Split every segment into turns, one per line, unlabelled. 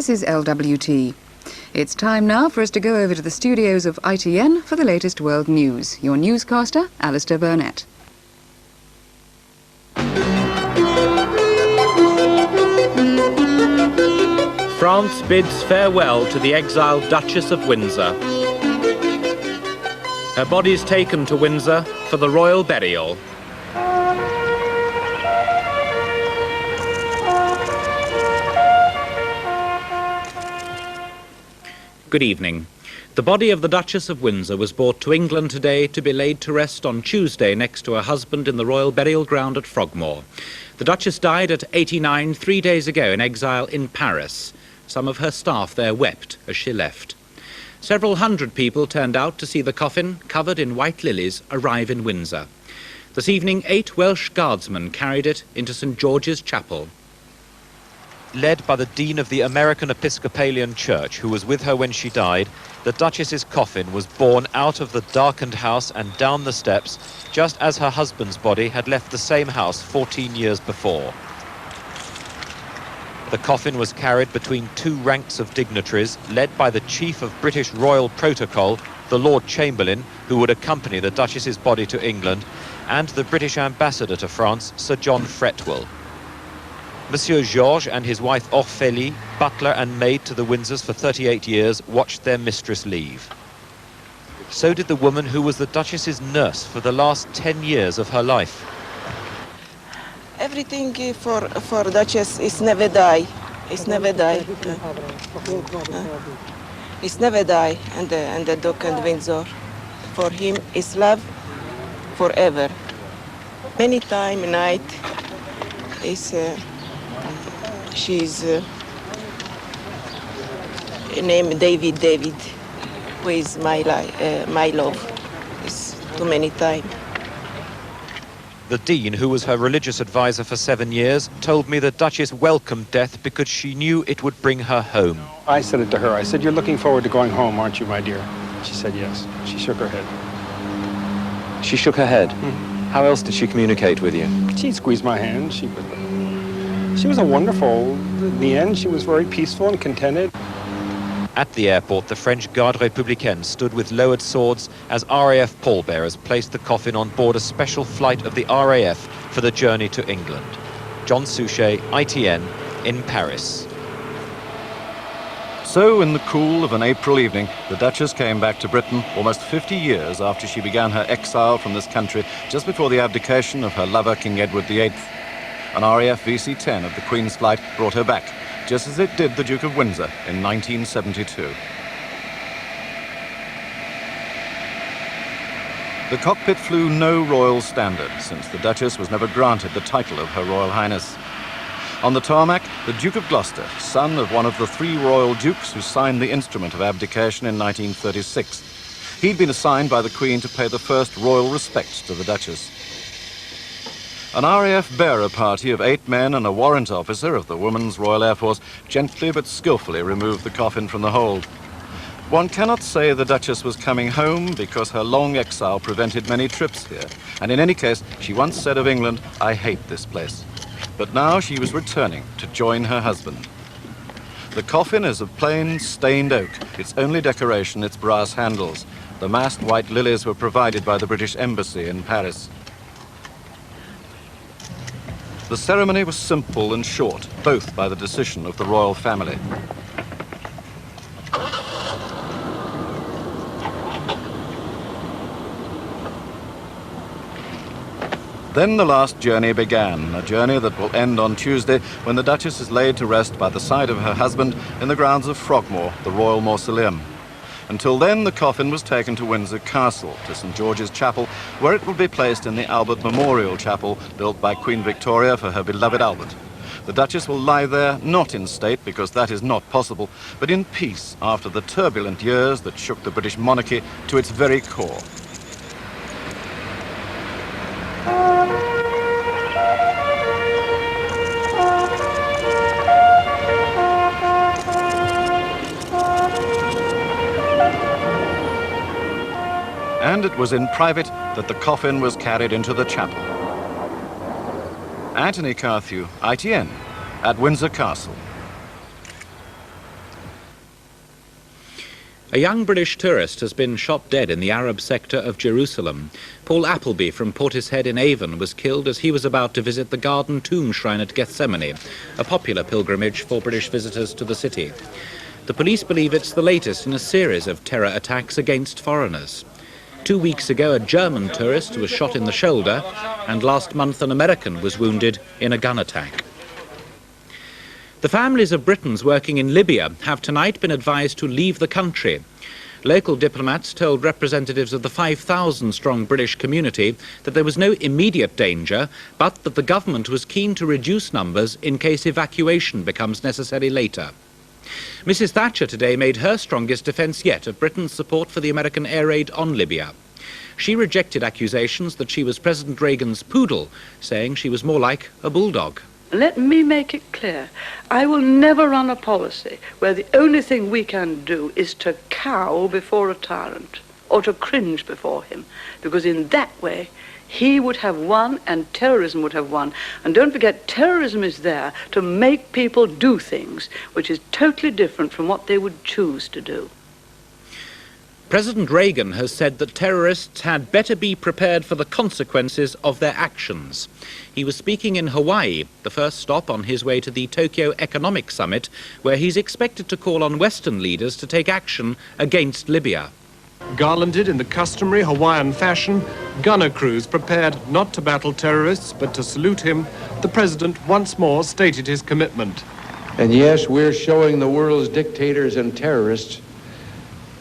This is LWT. It's time now for us to go over to the studios of ITN for the latest world news. Your newscaster, Alistair Burnett.
France bids farewell to the exiled Duchess of Windsor. Her body's taken to Windsor for the royal burial. Good evening. The body of the Duchess of Windsor was brought to England today to be laid to rest on Tuesday next to her husband in the royal burial ground at Frogmore. The Duchess died at 89 3 days ago in exile in Paris. Some of her staff there wept as she left. Several hundred people turned out to see the coffin, covered in white lilies, arrive in Windsor. This evening, 8 Welsh guardsmen carried it into St George's Chapel. Led by the Dean of the American Episcopalian Church, who was with her when she died, the Duchess's coffin was borne out of the darkened house and down the steps, just as her husband's body had left the same house 14 years before. The coffin was carried between 2 ranks of dignitaries, led by the Chief of British Royal Protocol, the Lord Chamberlain, who would accompany the Duchess's body to England, and the British Ambassador to France, Sir John Fretwell. Monsieur Georges and his wife Ophélie, butler and maid to the Windsors for 38 years, watched their mistress leave. So did the woman who was the Duchess's nurse for the last 10 years of her life.
Everything for Duchess is never die. It's never die. It's never die. And the Duke and Windsor, for him, is love forever. Many time night is she's named David, who is my love. It's too many time.
The Dean, who was her religious advisor for 7 years, told me the Duchess welcomed death because she knew it would bring her home.
I said it to her. I said, "You're looking forward to going home, aren't you, my dear?" She said yes. She shook her head.
She shook her head? How else did she communicate with you?
She'd squeeze my hand. She was a wonderful... In the end, she was very peaceful and contented.
At the airport, the French Garde Républicaine stood with lowered swords as RAF pallbearers placed the coffin on board a special flight of the RAF for the journey to England. John Suchet, ITN, in Paris.
So, in the cool of an April evening, the Duchess came back to Britain almost 50 years after she began her exile from this country just before the abdication of her lover, King Edward VIII. An RAF VC-10 of the Queen's flight brought her back, just as it did the Duke of Windsor in 1972. The cockpit flew no royal standard, since the Duchess was never granted the title of Her Royal Highness. On the tarmac, the Duke of Gloucester, son of one of the 3 royal dukes who signed the instrument of abdication in 1936. He'd been assigned by the Queen to pay the first royal respects to the Duchess. An RAF bearer party of 8 men and a warrant officer of the Women's Royal Air Force gently but skillfully removed the coffin from the hold. One cannot say the Duchess was coming home because her long exile prevented many trips here. And in any case, she once said of England, "I hate this place." But now she was returning to join her husband. The coffin is of plain stained oak, its only decoration its brass handles. The massed white lilies were provided by the British Embassy in Paris. The ceremony was simple and short, both by the decision of the royal family. Then the last journey began, a journey that will end on Tuesday when the Duchess is laid to rest by the side of her husband in the grounds of Frogmore, the royal mausoleum. Until then, the coffin was taken to Windsor Castle, to St George's Chapel, where it will be placed in the Albert Memorial Chapel, built by Queen Victoria for her beloved Albert. The Duchess will lie there, not in state, because that is not possible, but in peace after the turbulent years that shook the British monarchy to its very core. And it was in private that the coffin was carried into the chapel. Anthony Carthew, ITN, at Windsor Castle.
A young British tourist has been shot dead in the Arab sector of Jerusalem. Paul Appleby from Portishead in Avon was killed as he was about to visit the Garden Tomb Shrine at Gethsemane, a popular pilgrimage for British visitors to the city. The police believe it's the latest in a series of terror attacks against foreigners. 2 weeks ago, a German tourist was shot in the shoulder, and last month an American was wounded in a gun attack. The families of Britons working in Libya have tonight been advised to leave the country. Local diplomats told representatives of the 5,000-strong British community that there was no immediate danger, but that the government was keen to reduce numbers in case evacuation becomes necessary later. Mrs. Thatcher today made her strongest defence yet of Britain's support for the American air raid on Libya. She rejected accusations that she was President Reagan's poodle, saying she was more like a bulldog.
Let me make it clear, I will never run a policy where the only thing we can do is to cow before a tyrant or to cringe before him, because in that way he would have won and terrorism would have won. And don't forget, terrorism is there to make people do things which is totally different from what they would choose to do.
President Reagan has said that terrorists had better be prepared for the consequences of their actions. He was speaking in Hawaii, the first stop on his way to the Tokyo Economic Summit, where he's expected to call on Western leaders to take action against Libya.
Garlanded in the customary Hawaiian fashion, gunner crews prepared not to battle terrorists but to salute him, the president once more stated his commitment.
And yes, we're showing the world's dictators and terrorists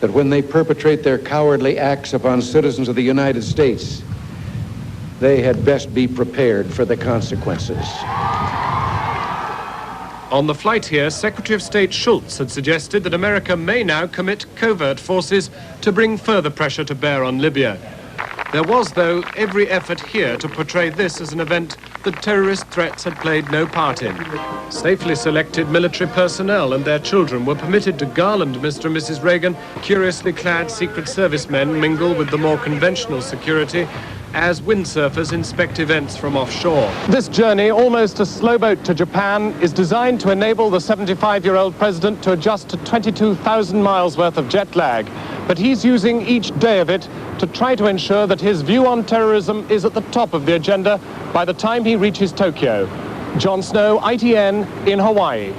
that when they perpetrate their cowardly acts upon citizens of the United States, they had best be prepared for the consequences.
On the flight here, Secretary of State Schultz had suggested that America may now commit covert forces to bring further pressure to bear on Libya. There was, though, every effort here to portray this as an event that terrorist threats had played no part in. Safely selected military personnel and their children were permitted to garland Mr. and Mrs. Reagan. Curiously clad Secret Service men mingle with the more conventional security as windsurfers inspect events from offshore. This journey, almost a slowboat to Japan, is designed to enable the 75-year-old president to adjust to 22,000 miles worth of jet lag. But he's using each day of it to try to ensure that his view on terrorism is at the top of the agenda by the time he reaches Tokyo. John Snow, ITN, in Hawaii.